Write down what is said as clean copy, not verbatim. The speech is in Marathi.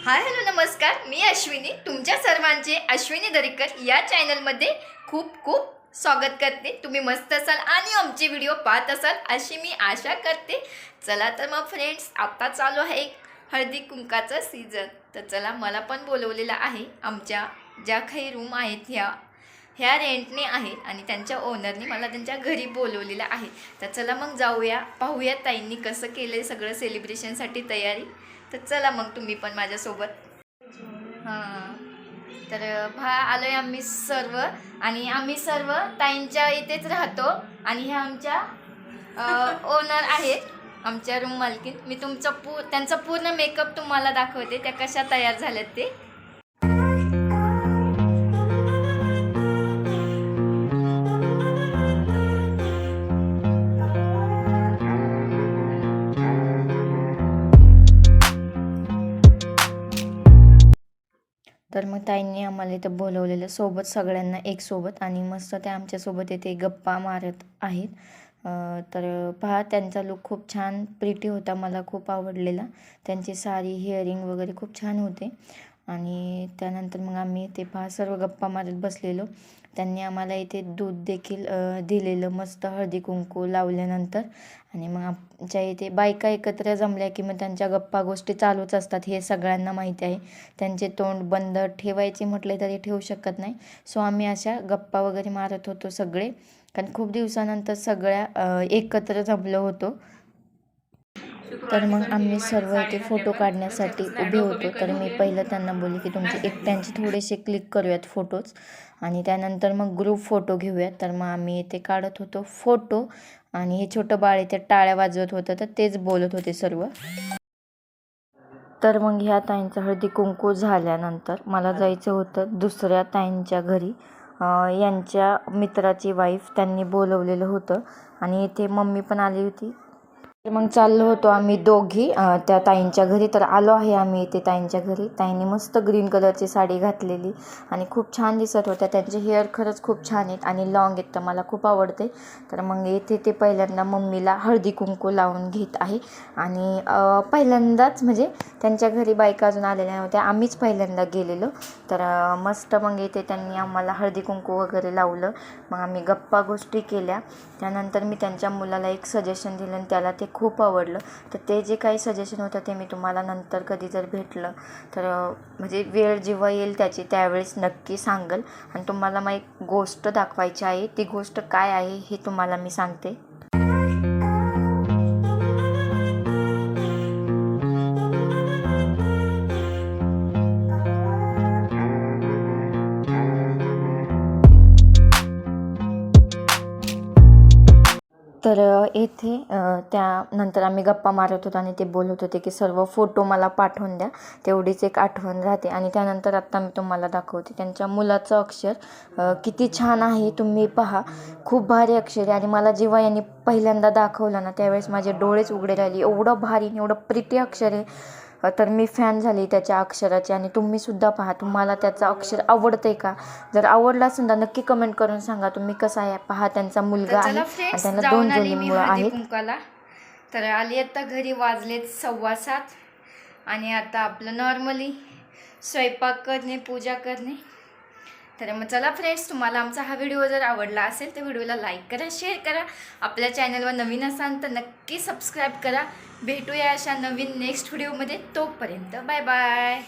हाय हॅलो नमस्कार, मी अश्विनी तुमच्या सर्वांचे अश्विनी दरेकर या चॅनलमध्ये खूप खूप स्वागत करते। तुम्ही मस्त असाल आणि आमचे व्हिडिओ पाहत असाल अशी मी आशा करते। चला तर मग फ्रेंड्स, आता चालू आहे हळदी कुंकाचा सीझन। तर चला, मला पण बोलवलेलं आहे। आमच्या ज्या काही रूम आहेत ह्या रेंटने आहेत आणि त्यांच्या ओनरने मला त्यांच्या घरी बोलवलेलं आहे। तर चला मग जाऊया, पाहूया ताईंनी कसं केलं सगळं सेलिब्रेशनसाठी तयारी। तर चला मग तुम्ही पण माझ्यासोबत। हां, तर आलोय आम्ही सर्व आणि आम्ही सर्व ताईंच्या इथेच राहतो आणि ह्या आमच्या ओनर आहेत, आमच्या रूम मालकीन। मी त्यांचा पूर्ण मेकअप तुम्हाला दाखवते, त्या कशा तयार झाल्यात ते। तर मग ताईंनी आम्हाला इथं बोलवलेलं सोबत, सगळ्यांना एक सोबत, आणि मस्त त्या आमच्यासोबत इथे गप्पा मारत आहेत। तर पहा, त्यांचा लुक खूप छान प्रिटी होता, मला खूप आवडलेला। त्यांची साडी, हिअरिंग वगैरे खूप छान होते। आणि त्यानंतर मग आम्ही ते पहा सर्व गप्पा मारत बसलेलो। त्यांनी आम्हाला इथे दूध देखील दिलेलं, मस्त हळदी कुंकू लावल्यानंतर। आणि मग आमच्या इथे बायका एकत्र जमल्या की मग त्यांच्या गप्पा गोष्टी चालूच असतात, हे सगळ्यांना माहिती आहे। त्यांचे तोंड बंद ठेवायचे म्हटले तरी ठेवू शकत नाही। सो आम्ही अशा गप्पा वगैरे मारत होतो सगळे, कारण खूप दिवसानंतर सगळ्या एकत्र जमलो होतो। तर मग आम्ही सर्व इथे फोटो काढण्यासाठी उभे होतो। तर मी पहिलं त्यांना बोलले की तुमचे एकट्यांचे थोडेसे क्लिक करूयात फोटोज, आणि त्यानंतर मग ग्रुप फोटो घेऊयात। तर मग आम्ही इथे काढत होतो फोटो, आणि हे छोटं बाळ इथे टाळ्या वाजवत होतं, तर तेच बोलत होते सर्व। तर मग ह्या ताईंचं हळदी कुंकू झाल्यानंतर मला जायचं होतं दुसऱ्या ताईंच्या घरी। यांच्या मित्राची वाईफ त्यांनी बोलवलेलं होतं, आणि इथे मम्मी पण आली होती। तर मग चाललो होतो आम्ही दोघी त्या ताईंच्या घरी। तर आलो आहे आम्ही इथे ताईंच्या घरी। ताईंनी मस्त ग्रीन कलरची साडी घातलेली आणि खूप छान दिसत होत्या। त्यांचे हेअर खरंच खूप छान आहेत आणि लॉंग आहेत, तर मला खूप आवडते। तर मग इथे ते पहिल्यांदा मम्मीला हळदी कुंकू लावून घेत आहे, आणि पहिल्यांदाच म्हणजे त्यांच्या घरी बायका अजून आलेल्या नव्हत्या, आम्हीच पहिल्यांदा गेलेलो। तर मस्त मग इथे त्यांनी आम्हाला हळदी कुंकू वगैरे लावलं। मग आम्ही गप्पा गोष्टी केल्या। त्यानंतर मी त्यांच्या मुलाला एक सजेशन दिलं आणि त्याला ते खूप आवडलं। तर ते जे काही सजेशन होतं ते मी तुम्हाला नंतर कधी जर भेटलं तर म्हणजे वेळ जेव्हा येईल त्याची, त्यावेळेस नक्की सांगेल। आणि तुम्हाला मग एक गोष्ट दाखवायची आहे, ती गोष्ट काय आहे हे तुम्हाला मी सांगते। तर येथे त्यानंतर आम्ही गप्पा मारत होतो आणि ते बोलत होते की सर्व फोटो मला पाठवून द्या, तेवढीच एक आठवण राहते। आणि त्यानंतर आत्ता मी तुम्हाला दाखवते त्यांच्या मुलाचं अक्षर किती छान आहे, तुम्ही पहा, खूप भारी अक्षर आहे। आणि मला जेव्हा यांनी पहिल्यांदा दाखवलं ना, त्यावेळेस माझे डोळेच उघडे राहिले, एवढं भारी आणि एवढं प्रिटी अक्षर आहे। तर मी फॅन झाली त्याच्या अक्षराची, आणि तुम्हीसुद्धा पहा, तुम्हाला त्याचं अक्षर आवडतंय का? जर आवडलं असेल तर नक्की कमेंट करून सांगा तुम्ही कसं आहे। पहा, त्यांचा मुलगा आहे आणि त्यांना 2 जोडी मुलं आहेत। तर आली आता घरी, वाजलेत 7:15, आणि आता आपलं नॉर्मली स्वयंपाक करणे, पूजा करणे। तर मग चला फ्रेंड्स, तुम्हाला आमचा हा व्हिडिओ जर आवडला असेल तर व्हिडिओला लाईक करा, शेअर करा। आपल्या चॅनलवर नवीन असाल तर नक्की सबस्क्राईब करा। भेटूया अशा नवीन नेक्स्ट व्हिडिओमध्ये, तोपर्यंत बाय बाय।